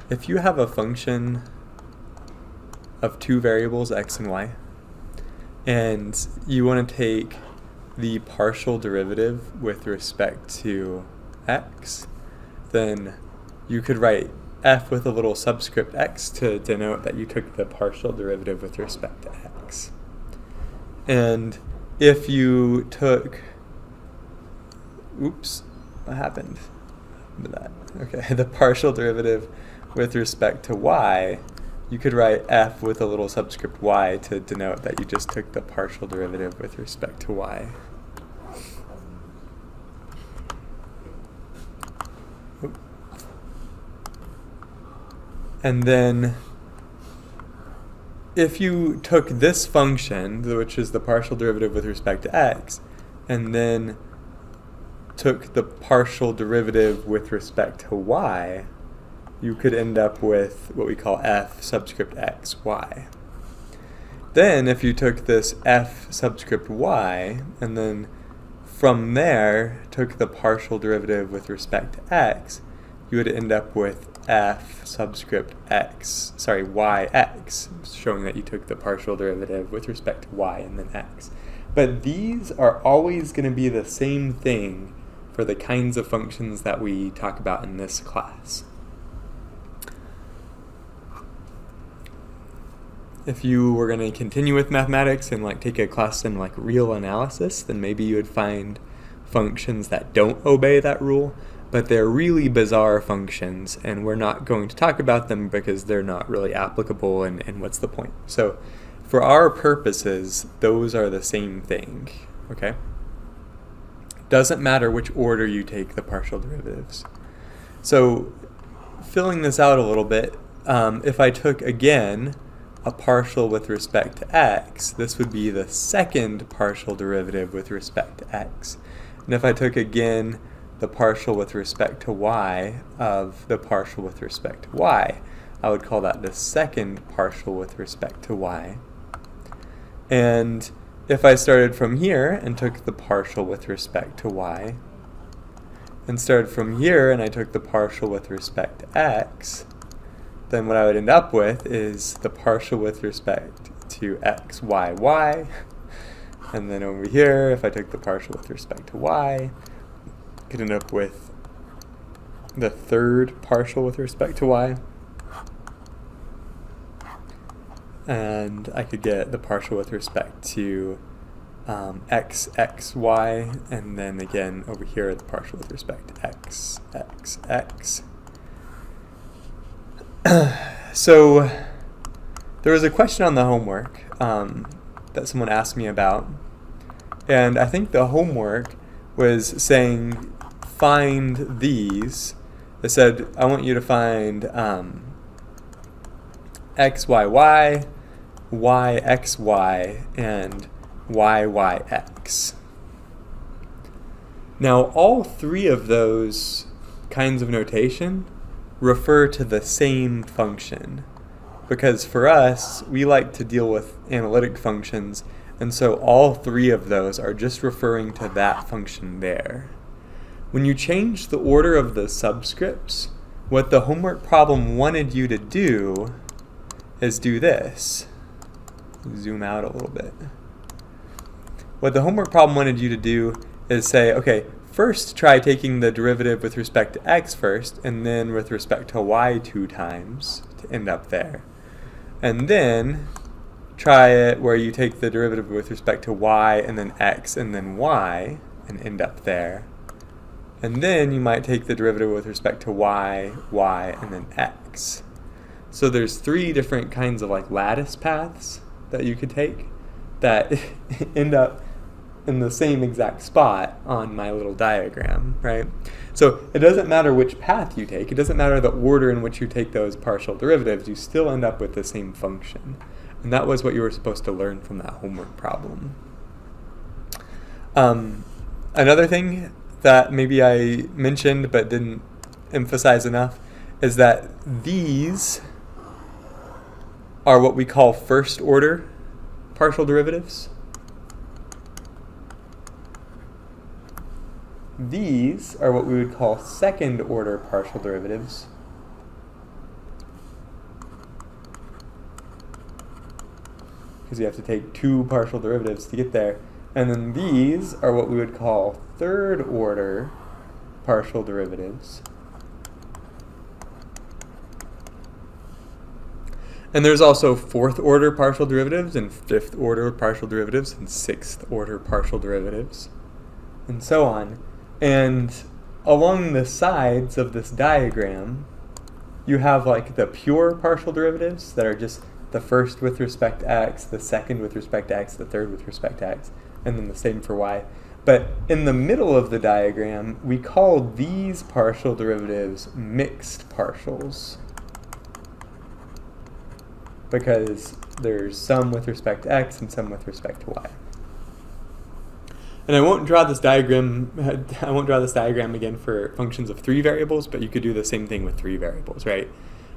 if you have a function of two variables, x and y, and you want to take the partial derivative with respect to x, then you could write f with a little subscript x to denote that you took the partial derivative with respect to x. And if you took, oops, what happened to that? Okay, the partial derivative with respect to y, you could write f with a little subscript y to denote that you just took the partial derivative with respect to y. And then if you took this function, which is the partial derivative with respect to x, and then took the partial derivative with respect to y, you could end up with what we call f subscript x, y. Then if you took this f subscript y, and then from there took the partial derivative with respect to x, you would end up with f subscript x, yx, showing that you took the partial derivative with respect to y and then x. But these are always going to be the same thing for the kinds of functions that we talk about in this class. If you were going to continue with mathematics and take a class in real analysis, then maybe you would find functions that don't obey that rule, but they're really bizarre functions, and we're not going to talk about them because they're not really applicable, and what's the point? So for our purposes, those are the same thing, okay? Doesn't matter which order you take the partial derivatives. So filling this out a little bit, if I took, again, a partial with respect to x, this would be the second partial derivative with respect to x. And if I took, again, the partial with respect to y of the partial with respect to y, I would call that the second partial with respect to y. And if I started from here and took the partial with respect to y, and started from here and I took the partial with respect to x, then what I would end up with is the partial with respect to x, y, y. And then over here, if I took the partial with respect to y, I could end up with the third partial with respect to y. And I could get the partial with respect to x, x, y, and then again over here the partial with respect to x, x, x. So there was a question on the homework that someone asked me about, and I think the homework was saying find these. It said I want you to find x, y, y, y, x, y, and y, y, x. Now all three of those kinds of notation refer to the same function, because for us, we like to deal with analytic functions, and so all three of those are just referring to that function there. When you change the order of the subscripts, what the homework problem wanted you to do is do this. Zoom out a little bit. What the homework problem wanted you to do is say, okay, first try taking the derivative with respect to x first, and then with respect to y 2 times to end up there. And then try it where you take the derivative with respect to y and then x and then y and end up there. And then you might take the derivative with respect to y, y, and then x. So there's three different kinds of lattice paths that you could take that end up in the same exact spot on my little diagram, right? So it doesn't matter which path you take, it doesn't matter the order in which you take those partial derivatives, you still end up with the same function. And that was what you were supposed to learn from that homework problem. Another thing that maybe I mentioned but didn't emphasize enough is that these are what we call first order partial derivatives. These are what we would call second order partial derivatives. because you have to take two partial derivatives to get there. And then these are what we would call third order partial derivatives. And there's also fourth order partial derivatives and fifth order partial derivatives and sixth order partial derivatives and so on. And along the sides of this diagram, you have like the pure partial derivatives that are just the first with respect to x, the second with respect to x, the third with respect to x, and then the same for y. But in the middle of the diagram, we call these partial derivatives mixed partials, because there's some with respect to x and some with respect to y. And I won't draw this diagram again for functions of 3 variables, but you could do the same thing with 3 variables, right?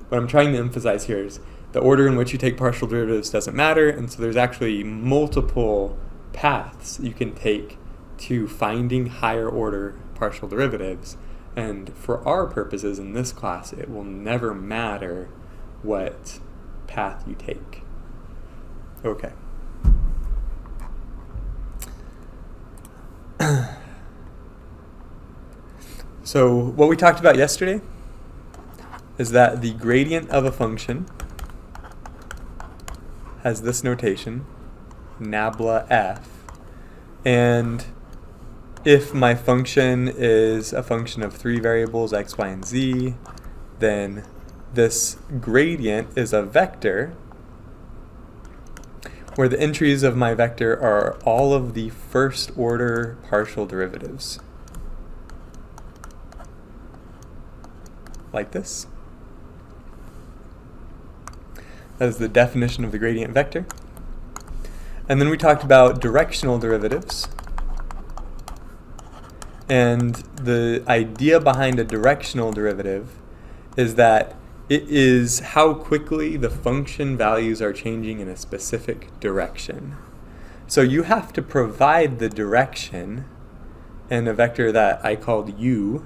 What I'm trying to emphasize here is the order in which you take partial derivatives doesn't matter, and so there's actually multiple paths you can take to finding higher order partial derivatives. And for our purposes in this class, it will never matter what path you take. Okay. So what we talked about yesterday is that the gradient of a function has this notation, nabla f, and if my function is a function of 3 variables, x, y, and z, then this gradient is a vector where the entries of my vector are all of the first order partial derivatives. Like this. That is the definition of the gradient vector. And then we talked about directional derivatives. And the idea behind a directional derivative is that it is how quickly the function values are changing in a specific direction. So you have to provide the direction in a vector that I called u.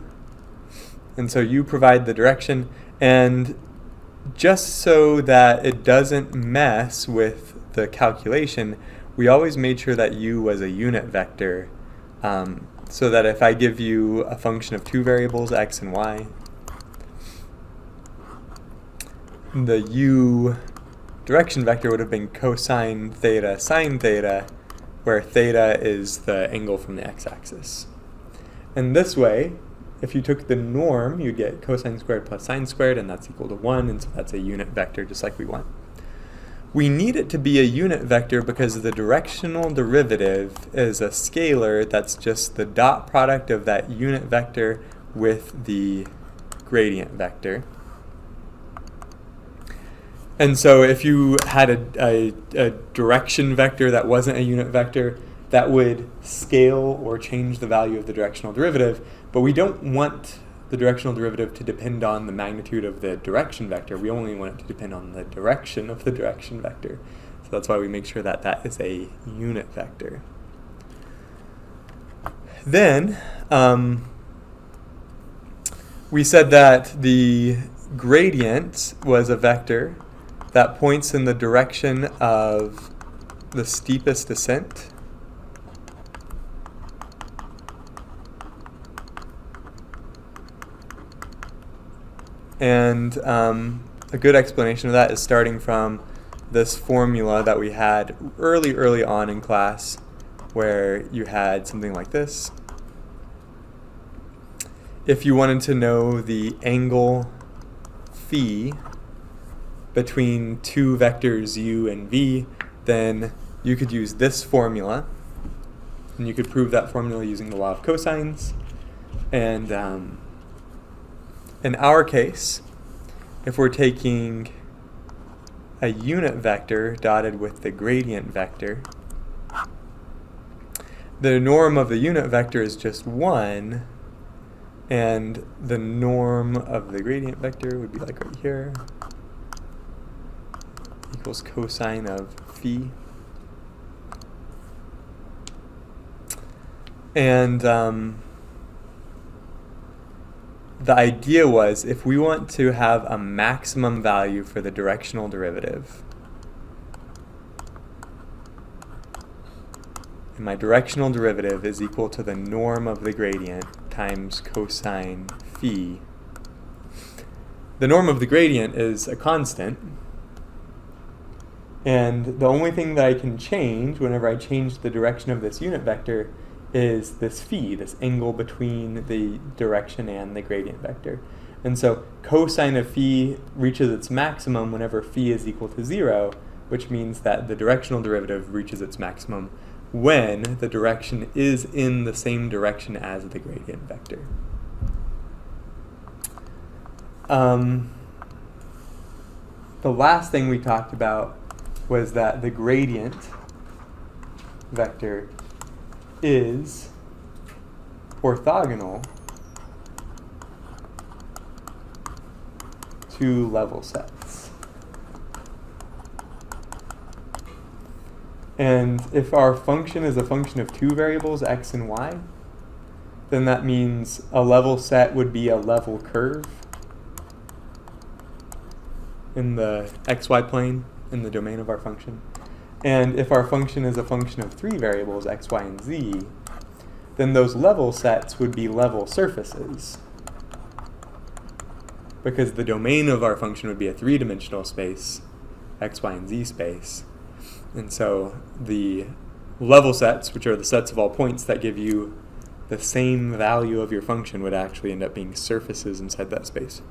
And so you provide the direction, and just so that it doesn't mess with the calculation, we always made sure that u was a unit vector, so that if I give you a function of 2 variables, x and y, the u direction vector would have been cosine theta sine theta, where theta is the angle from the x-axis. And this way, if you took the norm, you'd get cosine squared plus sine squared, and that's equal to 1, and so that's a unit vector just like we want. We need it to be a unit vector because the directional derivative is a scalar that's just the dot product of that unit vector with the gradient vector. And so if you had a direction vector that wasn't a unit vector, that would scale or change the value of the directional derivative, but we don't want the directional derivative to depend on the magnitude of the direction vector. We only want it to depend on the direction of the direction vector. So that's why we make sure that that is a unit vector. Then we said that the gradient was a vector that points in the direction of the steepest descent. And a good explanation of that is starting from this formula that we had early on in class, where you had something like this. If you wanted to know the angle phi between 2 vectors u and v, then you could use this formula, and you could prove that formula using the law of cosines. And in our case, if we're taking a unit vector dotted with the gradient vector, the norm of the unit vector is just 1, and the norm of the gradient vector would be like right here, equals cosine of phi. And the idea was, if we want to have a maximum value for the directional derivative, and my directional derivative is equal to the norm of the gradient times cosine phi. The norm of the gradient is a constant, and the only thing that I can change whenever I change the direction of this unit vector is this phi, this angle between the direction and the gradient vector. And so cosine of phi reaches its maximum whenever phi is equal to 0, which means that the directional derivative reaches its maximum when the direction is in the same direction as the gradient vector. The last thing we talked about was that the gradient vector is orthogonal to level sets. And if our function is a function of two variables, x and y, then that means a level set would be a level curve in the xy plane in the domain of our function. And if our function is a function of three variables, x, y, and z, then those level sets would be level surfaces, because the domain of our function would be a three-dimensional space, x, y, and z space. And so the level sets, which are the sets of all points that give you the same value of your function, would actually end up being surfaces inside that space.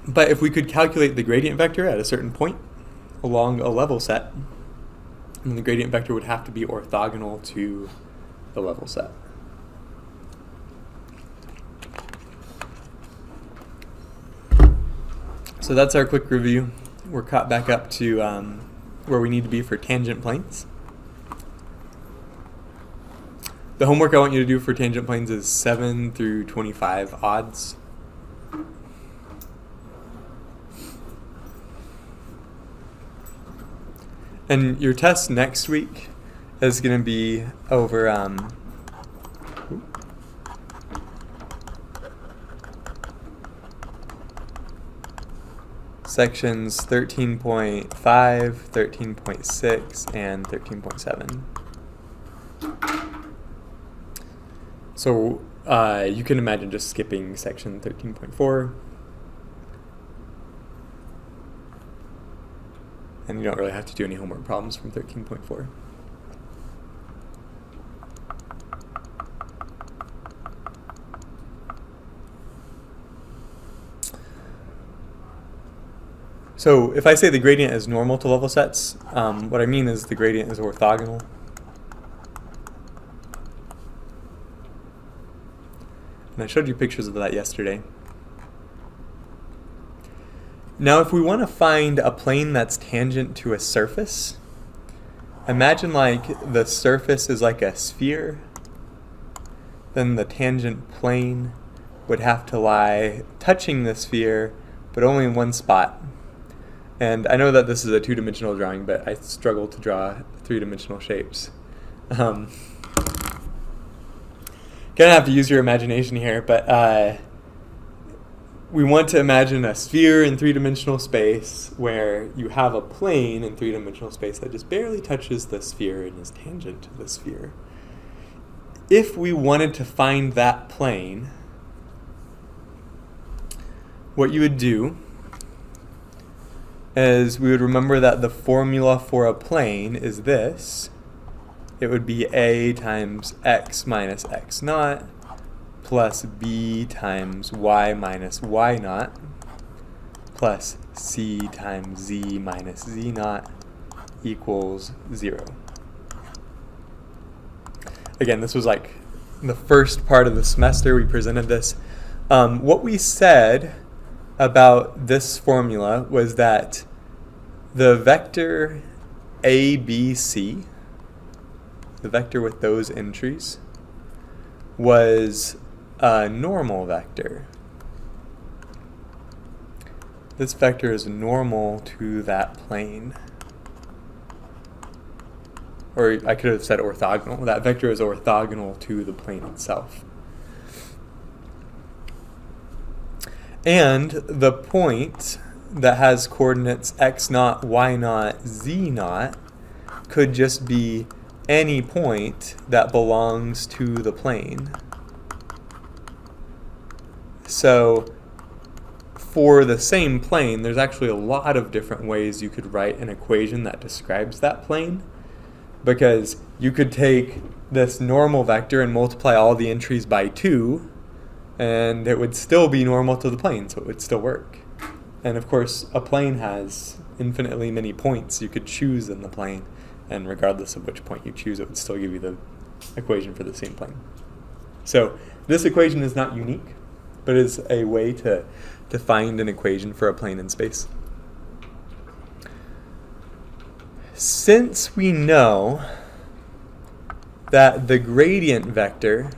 But if we could calculate the gradient vector at a certain point along a level set, then the gradient vector would have to be orthogonal to the level set. So that's our quick review. We're caught back up to where we need to be for tangent planes. The homework I want you to do for tangent planes is 7 through 25 odds. And your test next week is going to be over sections 13.5, 13.6, and 13.7. So you can imagine just skipping section 13.4. And you don't really have to do any homework problems from 13.4. So if I say the gradient is normal to level sets, what I mean is the gradient is orthogonal. And I showed you pictures of that yesterday. Now if we want to find a plane that's tangent to a surface, imagine like the surface is like a sphere, then the tangent plane would have to lie touching the sphere, but only in one spot. And I know that this is a two-dimensional drawing, but I struggle to draw three-dimensional shapes. Gonna have to use your imagination here, but we want to imagine a sphere in three-dimensional space where you have a plane in three-dimensional space that just barely touches the sphere and is tangent to the sphere. If we wanted to find that plane, what you would do is we would remember that the formula for a plane is this. It would be a times x minus x naught plus b times y minus y naught plus c times z minus z naught equals 0. Again, this was like the first part of the semester we presented this. What we said about this formula was that the vector a, b, c, the vector with those entries, was a normal vector. This vector is normal to that plane. Or I could have said orthogonal. That vector is orthogonal to the plane itself. And the point that has coordinates x naught, y naught, z naught could just be any point that belongs to the plane. So for the same plane, there's actually a lot of different ways you could write an equation that describes that plane, because you could take this normal vector and multiply all the entries by 2, and it would still be normal to the plane, so it would still work. And of course, a plane has infinitely many points you could choose in the plane, and regardless of which point you choose, it would still give you the equation for the same plane. So this equation is not unique, but is a way to find an equation for a plane in space. Since we know that the gradient vector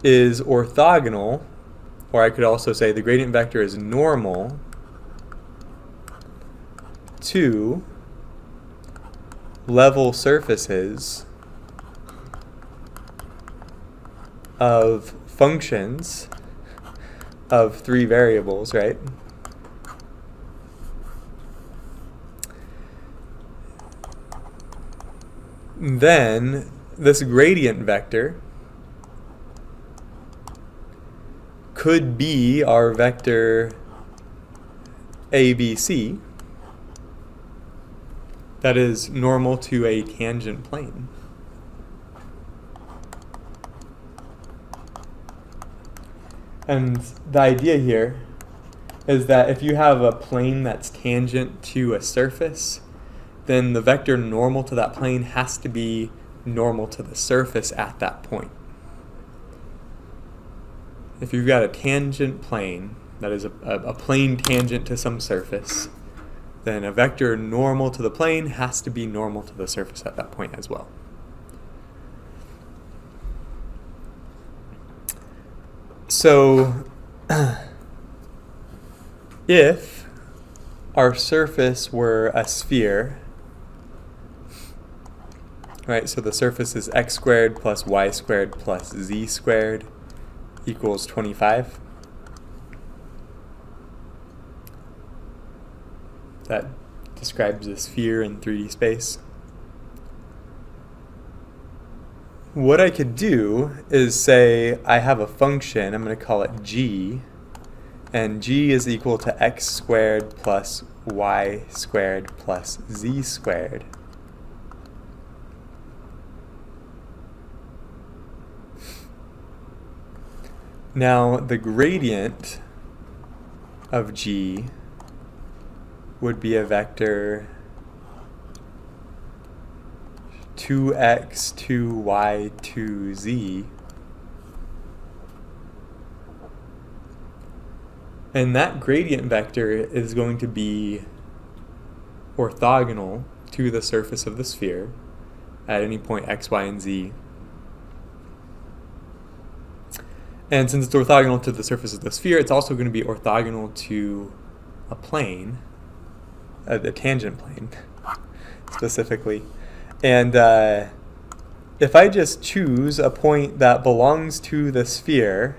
is orthogonal, or I could also say the gradient vector is normal to level surfaces of functions of 3 variables, right? Then this gradient vector could be our vector ABC that is normal to a tangent plane. And the idea here is that if you have a plane that's tangent to a surface, then the vector normal to that plane has to be normal to the surface at that point. If you've got a tangent plane, that is a plane tangent to some surface, then a vector normal to the plane has to be normal to the surface at that point as well. So if our surface were a sphere, right, so the surface is x squared plus y squared plus z squared equals 25. That describes a sphere in 3D space. What I could do is say I have a function, I'm going to call it g, and g is equal to x squared plus y squared plus z squared. Now the gradient of g would be a vector 2x, 2y, 2z. And that gradient vector is going to be orthogonal to the surface of the sphere at any point x, y, and z. And since it's orthogonal to the surface of the sphere, it's also going to be orthogonal to a plane, a tangent plane specifically. And if I just choose a point that belongs to the sphere,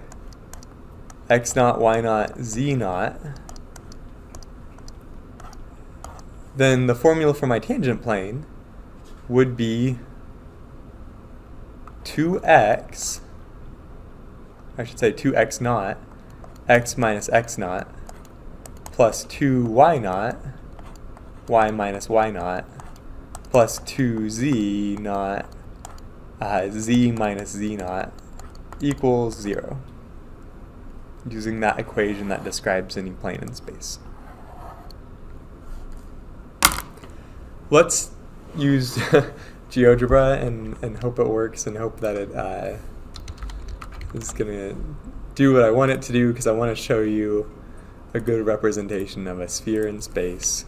x naught, y naught, z naught, then the formula for my tangent plane would be 2x, I should say 2x naught, x minus x naught, plus 2y naught, y minus y naught, plus 2z naught, z minus z naught, equals 0, using that equation that describes any plane in space. Let's use GeoGebra and hope it works, and hope that it is going to do what I want it to do, because I want to show you a good representation of a sphere in space.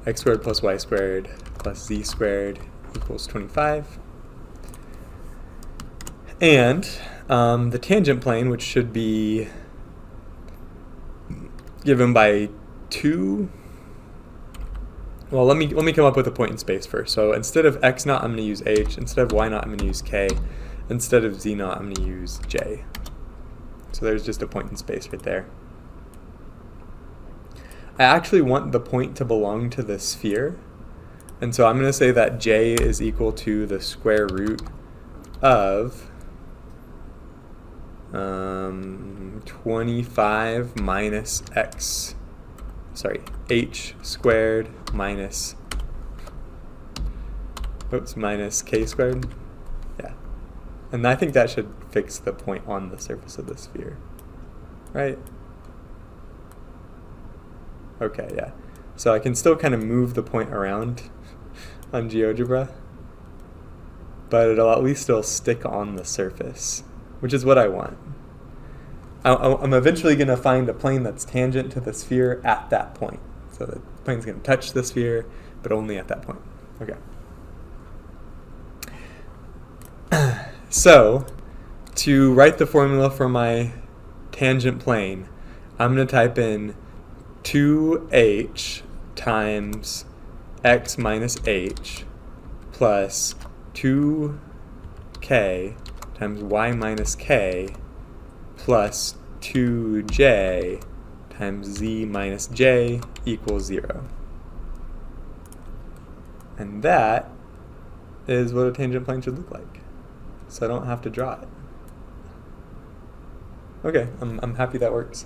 X squared plus y squared plus z squared equals 25. And the tangent plane, which should be given by 2. Well, let me come up with a point in space first. So instead of x naught, I'm going to use h. Instead of y naught, I'm going to use k. Instead of z naught, I'm going to use j. So there's just a point in space right there. I actually want the point to belong to the sphere. And so I'm going to say that j is equal to the square root of 25 minus h squared minus k squared. Yeah. And I think that should fix the point on the surface of the sphere, right? Okay, yeah. So I can still kind of move the point around on GeoGebra, but it'll at least still stick on the surface, which is what I want. I'm eventually going to find a plane that's tangent to the sphere at that point. So the plane's going to touch the sphere, but only at that point. Okay. So, to write the formula for my tangent plane, I'm going to type in 2h times x minus h plus 2k times y minus k plus 2j times z minus j equals 0. And that is what a tangent plane should look like. So I don't have to draw it. Okay, I'm happy that works.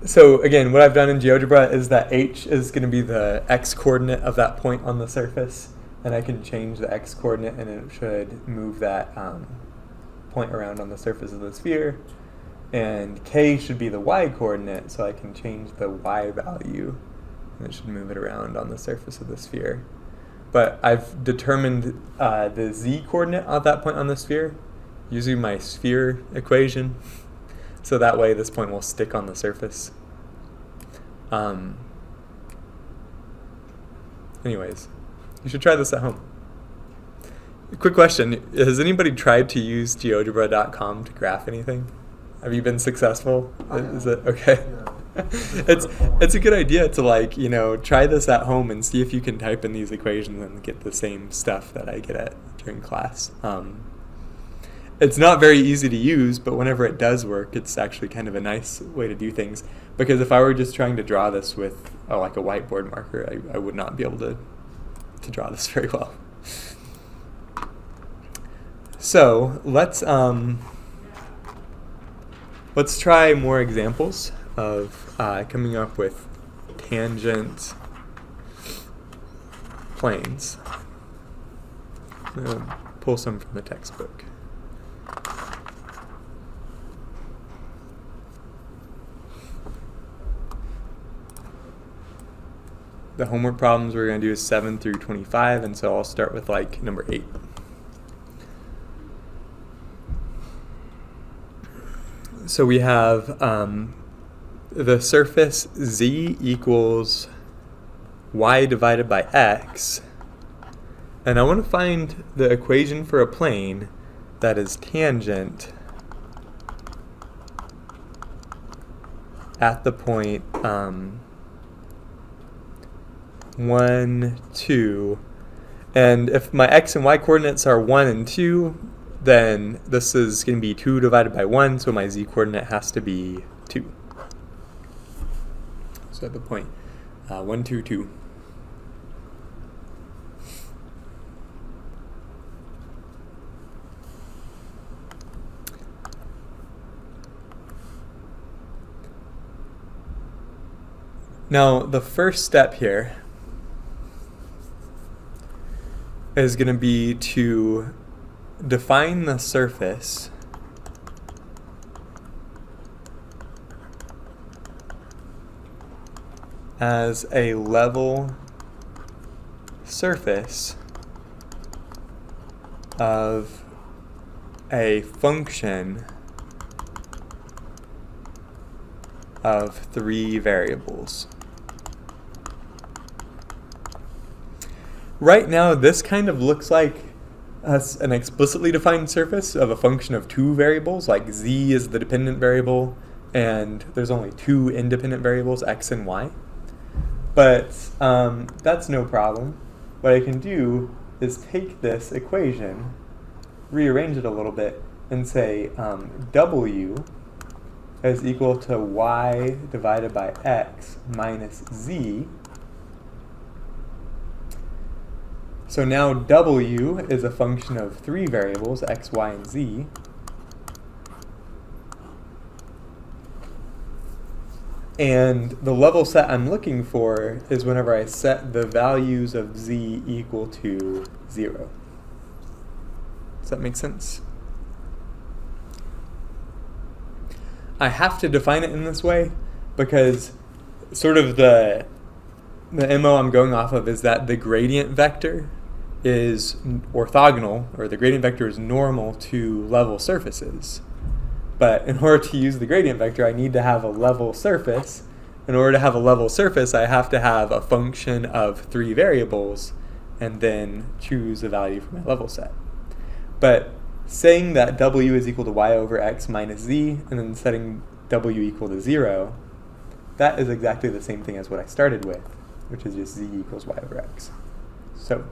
So again, what I've done in GeoGebra is that h is going to be the x-coordinate of that point on the surface, and I can change the x-coordinate and it should move that point around on the surface of the sphere. And k should be the y-coordinate, so I can change the y value and it should move it around on the surface of the sphere. But I've determined the z-coordinate of that point on the sphere using my sphere equation. So that way this point will stick on the surface. Anyways, you should try this at home. Quick question, has anybody tried to use GeoGebra.com to graph anything? Have you been successful? Is it okay? Yeah. It's a good idea to try this at home and see if you can type in these equations and get the same stuff that I get at during class. It's not very easy to use, but whenever it does work, it's actually kind of a nice way to do things. Because if I were just trying to draw this with like a whiteboard marker, I would not be able to draw this very well. So let's try more examples of coming up with tangent planes. I'm going to pull some from the textbook. The homework problems we're going to do is 7 through 25, and so I'll start with number 8. So we have the surface z equals y divided by x, and I want to find the equation for a plane that is tangent at the point 1, 2, and if my x and y coordinates are 1 and 2, then this is going to be 2 divided by 1, so my z coordinate has to be 2. So at the point 1, 2, 2. Now the first step here is going to be to define the surface as a level surface of a function of 3 variables. Right now, this kind of looks like an explicitly defined surface of a function of 2 variables, like z is the dependent variable, and there's only 2 independent variables, x and y. But that's no problem. What I can do is take this equation rearrange it a little bit and say w is equal to y divided by x minus z. So now w is a function of three variables, x, y, and z. And the level set I'm looking for is whenever I set the values of z equal to 0. Does that make sense? I have to define it in this way because sort of the MO I'm going off of is that the gradient vector is orthogonal, or the gradient vector is normal to level surfaces. But in order to use the gradient vector, I need to have a level surface. In order to have a level surface, I have to have a function of three variables and then choose a value for my level set. But saying that w is equal to y over x minus z, and then setting w equal to 0, that is exactly the same thing as what I started with, which is just z equals y over x. So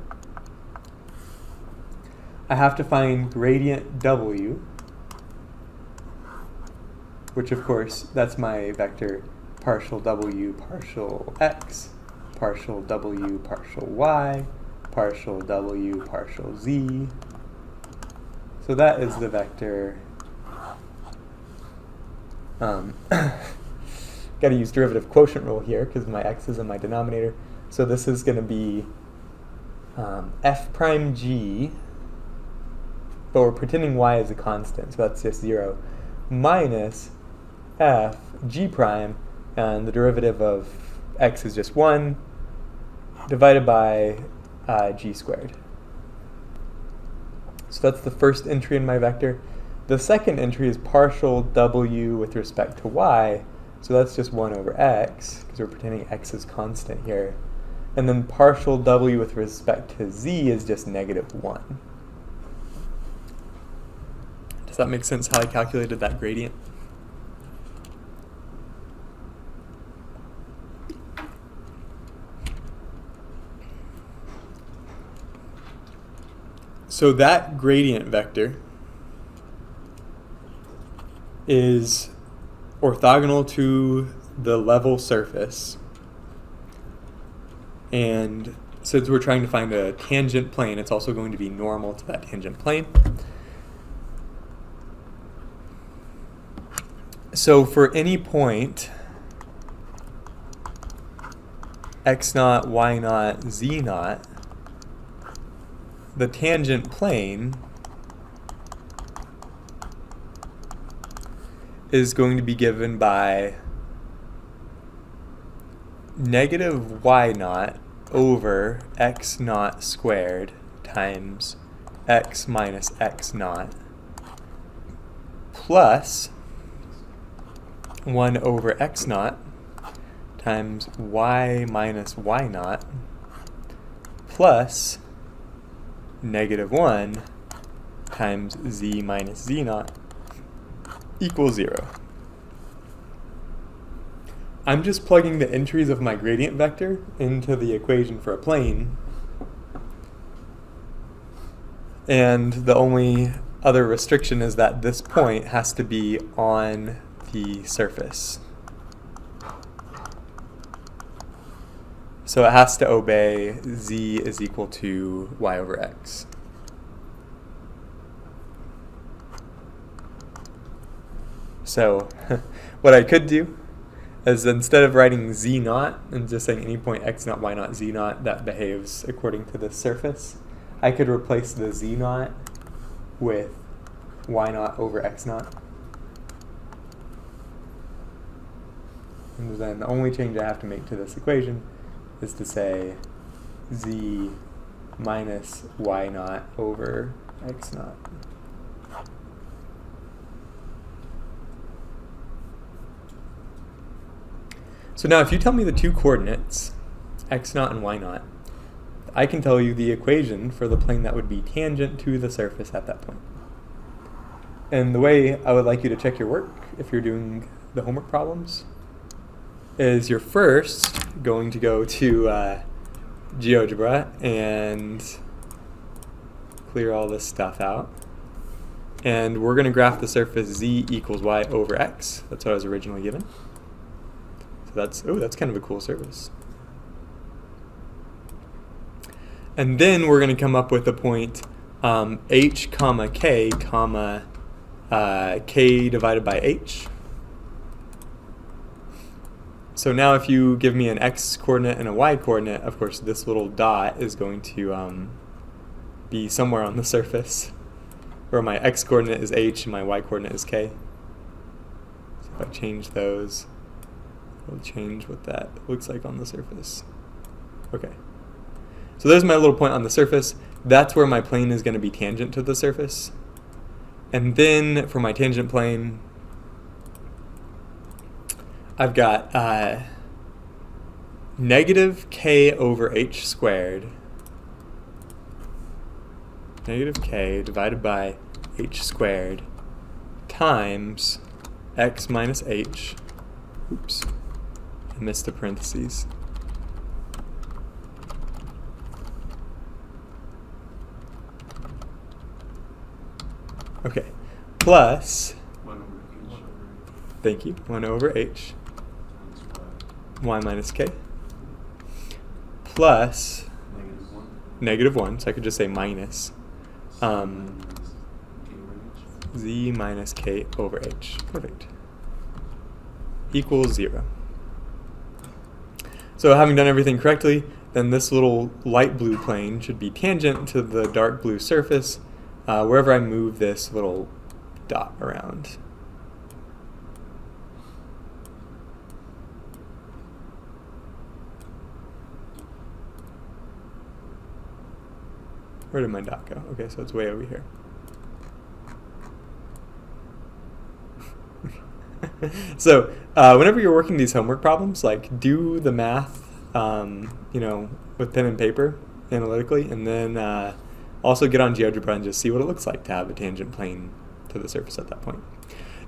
I have to find gradient w, which of course, that's my vector partial w partial x, partial w partial y, partial w partial z. So that is the vector. Got to use derivative quotient rule here because my x is in my denominator. So this is going to be f prime g, but we're pretending y is a constant, so that's just 0, minus f g prime, and the derivative of x is just 1, divided by g squared. So that's the first entry in my vector. The second entry is partial w with respect to y, so that's just 1 over x, because we're pretending x is constant here. And then partial w with respect to z is just negative 1. Does that make sense how I calculated that gradient? So that gradient vector is orthogonal to the level surface. And since we're trying to find a tangent plane, it's also going to be normal to that tangent plane. So for any point x naught, y naught, z naught, the tangent plane is going to be given by negative y naught over x naught squared times x minus x naught plus 1 over x naught times y minus y naught plus negative 1 times z minus z naught equals 0. I'm just plugging the entries of my gradient vector into the equation for a plane, and the only other restriction is that this point has to be on the surface. So it has to obey z is equal to y over x. So what I could do is instead of writing z naught and just saying any point x naught, y naught, z naught that behaves according to this surface, I could replace the z naught with y naught over x naught. And then the only change I have to make to this equation is to say z minus y naught over x naught. So now if you tell me the two coordinates, x naught and y naught, I can tell you the equation for the plane that would be tangent to the surface at that point. And the way I would like you to check your work, if you're doing the homework problems, is you're first going to go to GeoGebra and clear all this stuff out. And we're going to graph the surface z equals y over x. That's what I was originally given. So that's kind of a cool surface. And then we're going to come up with a point h comma k comma k divided by h. So now if you give me an x coordinate and a y coordinate, of course this little dot is going to be somewhere on the surface, where my x coordinate is h and my y coordinate is k. So if I change those, it'll change what that looks like on the surface. Okay. So there's my little point on the surface. That's where my plane is going to be tangent to the surface. And then for my tangent plane, I've got negative k over h squared, negative k divided by h squared times x minus h. Oops, I missed the parentheses. Okay, plus, thank you, 1 over h, y minus k, plus negative 1, so I could just say minus z minus k over h. Perfect. Equals 0. So having done everything correctly, then this little light blue plane should be tangent to the dark blue surface wherever I move this little dot around. Where did my dot go? Okay, so it's way over here. So whenever you're working these homework problems, like do the math, with pen and paper analytically, and then also get on GeoGebra and just see what it looks like to have a tangent plane to the surface at that point.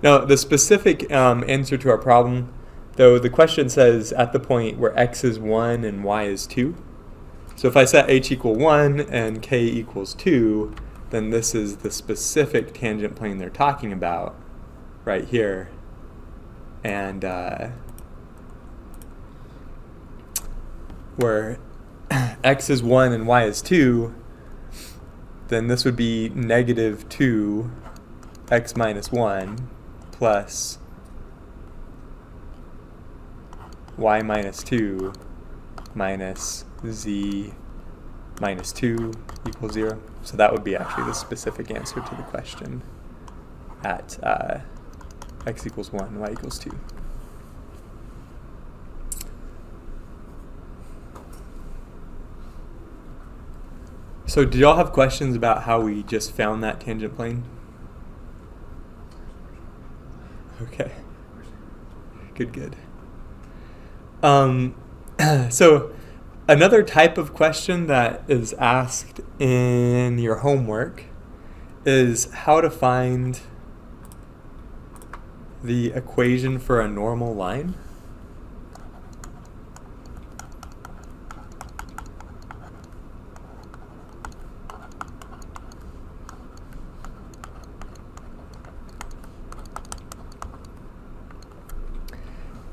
Now, the specific answer to our problem, though, the question says at the point where x is 1 and y is 2. So if I set h equal 1 and k equals 2, then this is the specific tangent plane they're talking about right here. And where x is 1 and y is 2, then this would be negative 2 x minus 1 plus y minus 2 minus z minus 2 equals 0. So that would be actually the specific answer to the question at x equals 1, y equals 2. So do y'all have questions about how we just found that tangent plane? Okay. Good. So another type of question that is asked in your homework is how to find the equation for a normal line.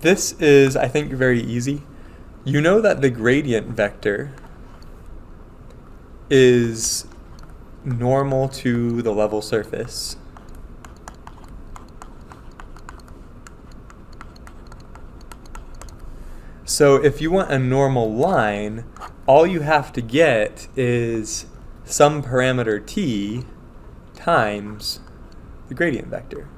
This is, I think, very easy. You know that the gradient vector is normal to the level surface. So if you want a normal line, all you have to get is some parameter t times the gradient vector.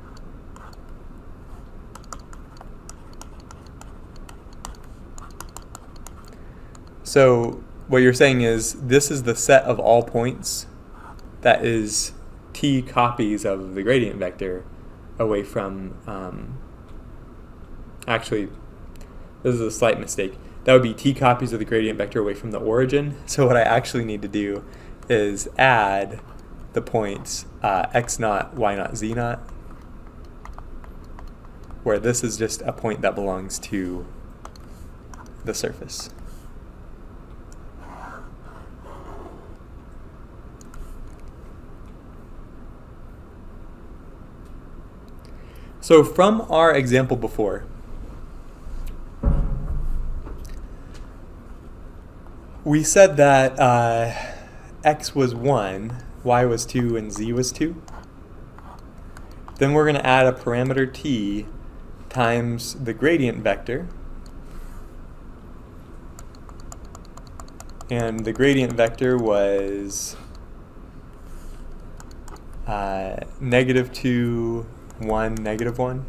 So what you're saying is this is the set of all points that is t copies of the gradient vector away from, actually, this is a slight mistake. That would be t copies of the gradient vector away from the origin. So what I actually need to do is add the points x naught, y naught, z naught, where this is just a point that belongs to the surface. So from our example before, we said that x was 1, y was 2, and z was 2. Then we're going to add a parameter t times the gradient vector. And the gradient vector was -2, 1, -1.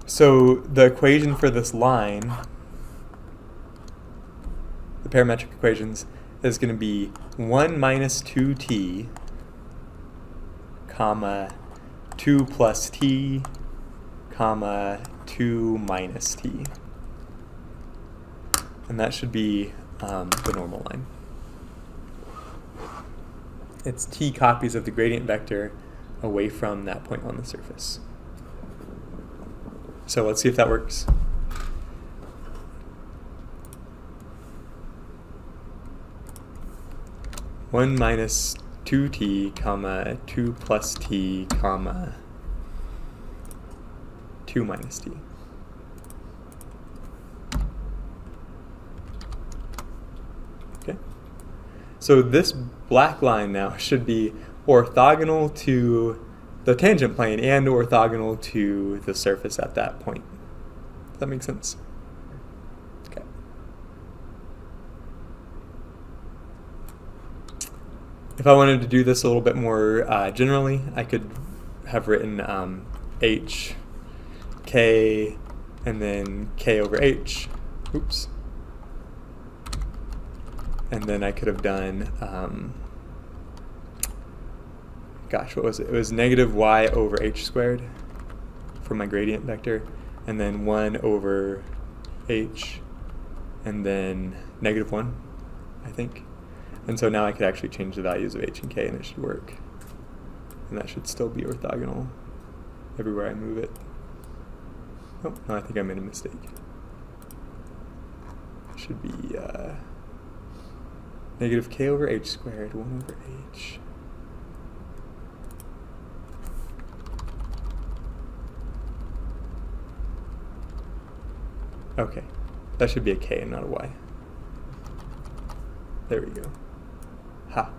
So the equation for this line, the parametric equations, is going to be 1 minus 2t, comma, 2 plus t, comma, 2 minus t. And that should be the normal line. It's t copies of the gradient vector away from that point on the surface. So let's see if that works. One minus 2t, comma, 2 plus t, comma, 2 minus t. Okay. So this black line now should be orthogonal to the tangent plane and orthogonal to the surface at that point. Does that make sense? Okay. If I wanted to do this a little bit more generally, I could have written h, k, and then k over h. Oops. And then I could have done gosh, what was it? It was negative y over h squared for my gradient vector, and then 1 over h, and then -1, I think. And so now I could actually change the values of h and k, and it should work. And that should still be orthogonal everywhere I move it. Oh, no, I think I made a mistake. It should be negative k over h squared, 1 over h. Okay, that should be a k and not a y. There we go. Ha,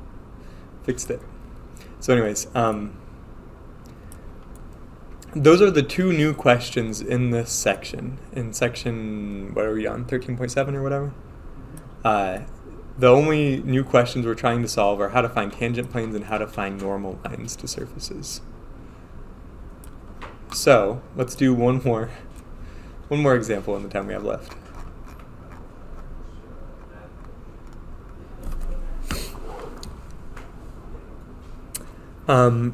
fixed it. So anyways, those are the two new questions in this section. In section, what are we on, 13.7 or whatever? The only new questions we're trying to solve are how to find tangent planes and how to find normal lines to surfaces. So let's do one more example in the time we have left.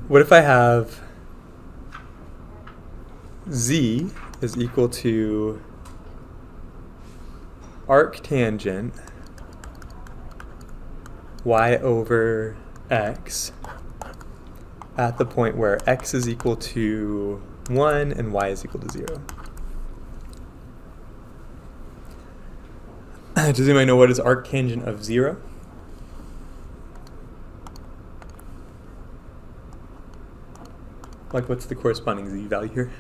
What if I have z is equal to arctangent y over x at the point where x is equal to 1 and y is equal to 0. Does anybody know what is arctangent of 0? Like, what's the corresponding z value here?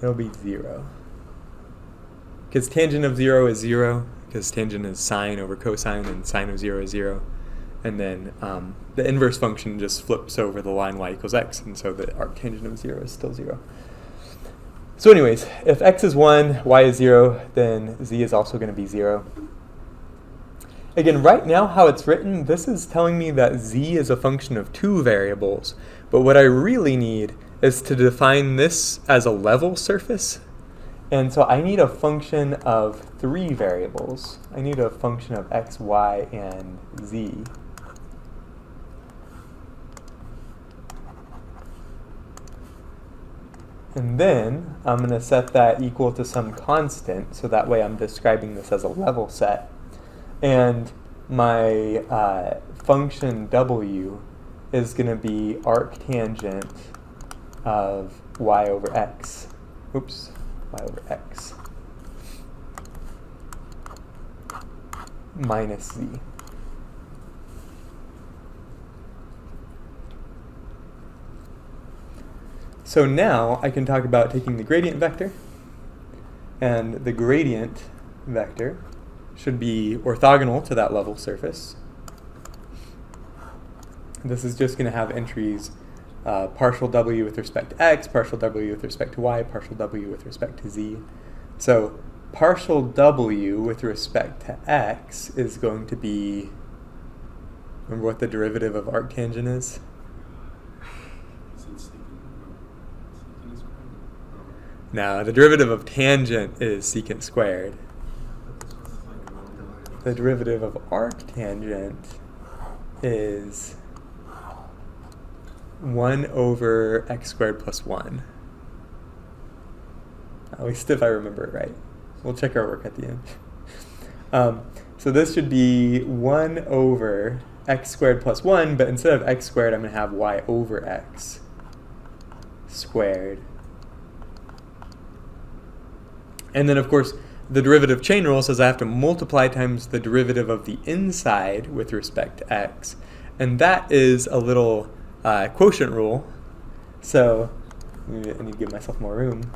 It'll be 0. Because tangent of 0 is 0, because tangent is sine over cosine, and sine of 0 is 0. And then the inverse function just flips over the line y equals x, and so the arctangent of 0 is still 0. So anyways, if x is 1, y is 0, then z is also going to be 0. Again, right now how it's written, this is telling me that z is a function of 2 variables. But what I really need is to define this as a level surface. And so I need a function of 3 variables. I need a function of x, y, and z. And then I'm going to set that equal to some constant, so that way I'm describing this as a level set. And my function w is going to be arctangent of y over x. Oops, y over x minus z. So now I can talk about taking the gradient vector, and the gradient vector should be orthogonal to that level surface. This is just going to have entries partial w with respect to x, partial w with respect to y, partial w with respect to z. So partial w with respect to x is going to be, remember what the derivative of arctangent is? No, the derivative of tangent is secant squared. The derivative of arctangent is 1 over x squared plus 1. At least if I remember it right. We'll check our work at the end. So this should be 1 over x squared plus 1, but instead of x squared, I'm going to have y over x squared. And then, of course, the derivative chain rule says I have to multiply times the derivative of the inside with respect to x. And that is a little quotient rule. So I need to give myself more room.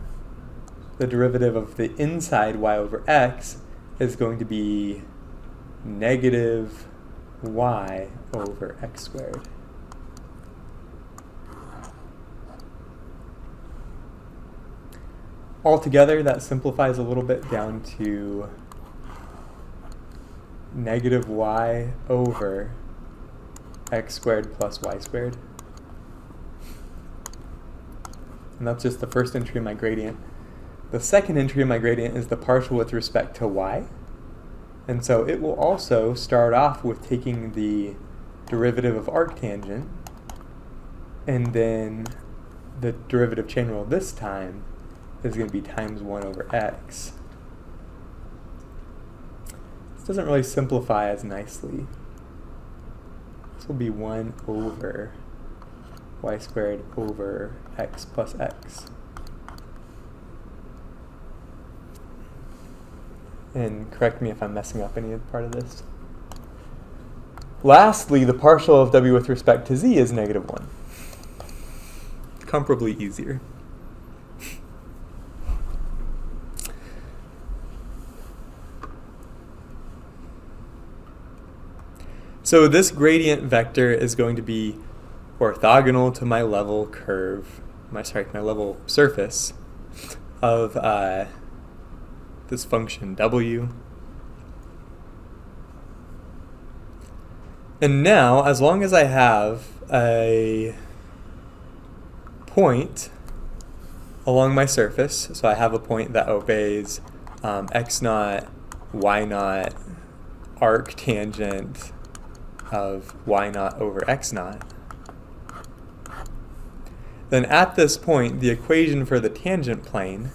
The derivative of the inside y over x is going to be negative y over x squared. Altogether, that simplifies a little bit down to negative y over x squared plus y squared. And that's just the first entry of my gradient. The second entry of my gradient is the partial with respect to y. And so it will also start off with taking the derivative of arctangent, and then the derivative chain rule this time is going to be times 1 over x. This doesn't really simplify as nicely. This will be 1 over y squared over x plus x. And correct me if I'm messing up any part of this. Lastly, the partial of w with respect to z is negative 1. Comparably easier. So this gradient vector is going to be orthogonal to my level curve, my level surface of this function w. And now, as long as I have a point along my surface, so I have a point that obeys x naught, y naught, arctangent of y naught over x naught, then at this point, the equation for the tangent plane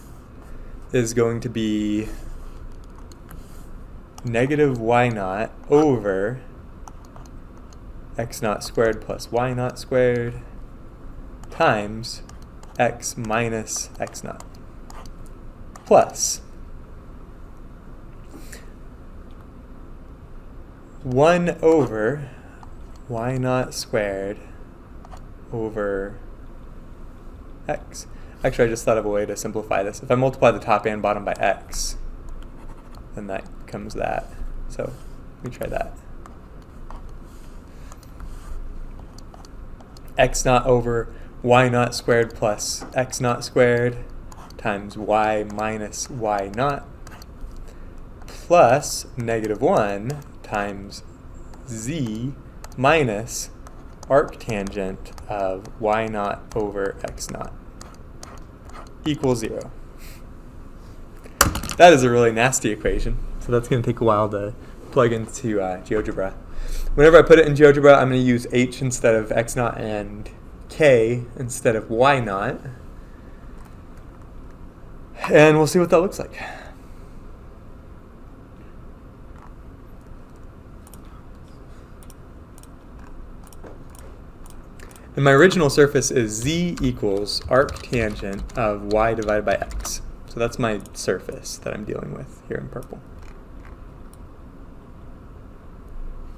is going to be negative y naught over x naught squared plus y naught squared times x minus x naught plus 1 over y naught squared over x. Actually, I just thought of a way to simplify this. If I multiply the top and bottom by x, then that becomes that. So let me try that. X naught over y naught squared plus x naught squared times y minus y naught plus negative 1 times z minus arctangent of y naught over x naught equals 0. That is a really nasty equation, so that's going to take a while to plug into GeoGebra. Whenever I put it in GeoGebra, I'm going to use h instead of x naught and k instead of y naught, and we'll see what that looks like. And my original surface is z equals arctangent of y divided by x. So that's my surface that I'm dealing with here in purple.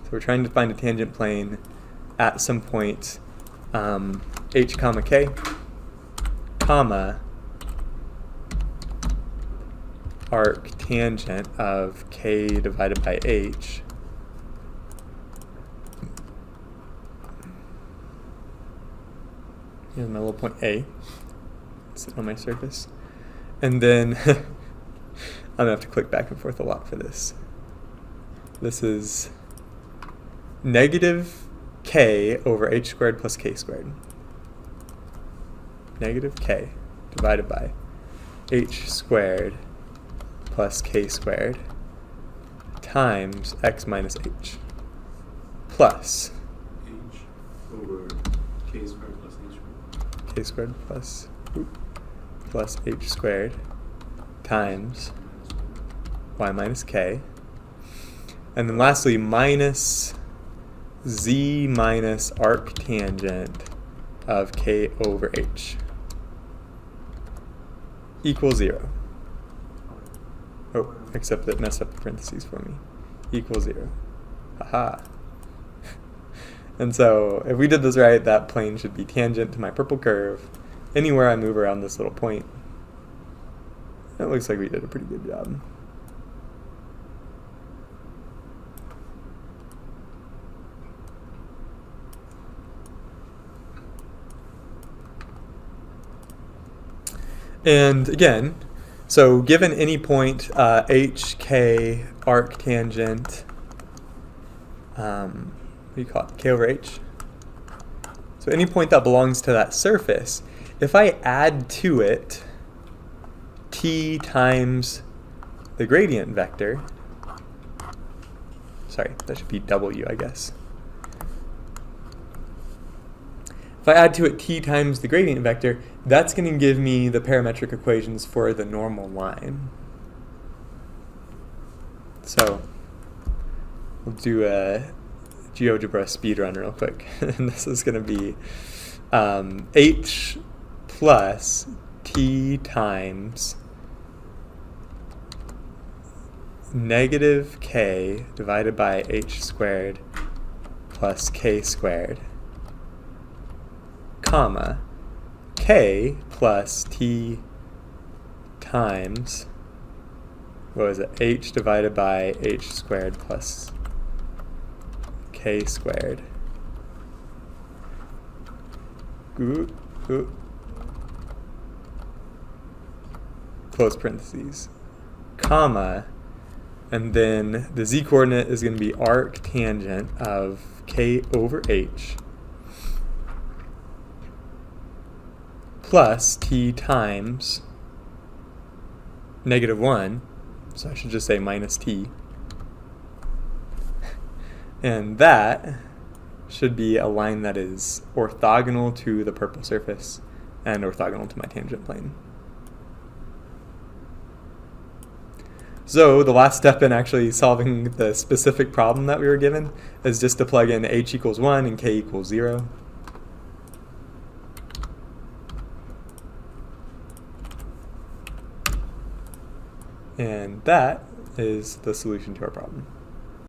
So we're trying to find a tangent plane at some point h comma k, comma arctangent of k divided by h here's my little point A sitting on my surface. And then I'm gonna have to click back and forth a lot for this. This is negative k over h squared plus k squared. Negative k divided by h squared plus k squared times x minus h plus h over k squared plus h squared. K squared plus h squared times y minus k. And then lastly, minus z minus arctangent of k over h equals 0. Oh, except that messed up the parentheses for me. Equals 0. Haha. And so, if we did this right, that plane should be tangent to my purple curve anywhere I move around this little point. It looks like we did a pretty good job. And again, so given any point hk arctangent, what do you call it, k over h? So any point that belongs to that surface, if I add to it t times the gradient vector, sorry, that should be w, I guess. If I add to it t times the gradient vector, that's going to give me the parametric equations for the normal line. So we'll do a GeoGebra speedrun real quick. And this is going to be h plus t times negative k divided by h squared plus k squared, comma, k plus t times, what was it, h divided by h squared plus k squared. Close parentheses, comma, and then the z-coordinate is going to be arctangent of k over h plus t times negative 1, so I should just say minus t. And that should be a line that is orthogonal to the purple surface and orthogonal to my tangent plane. So the last step in actually solving the specific problem that we were given is just to plug in h equals 1 and k equals 0. And that is the solution to our problem.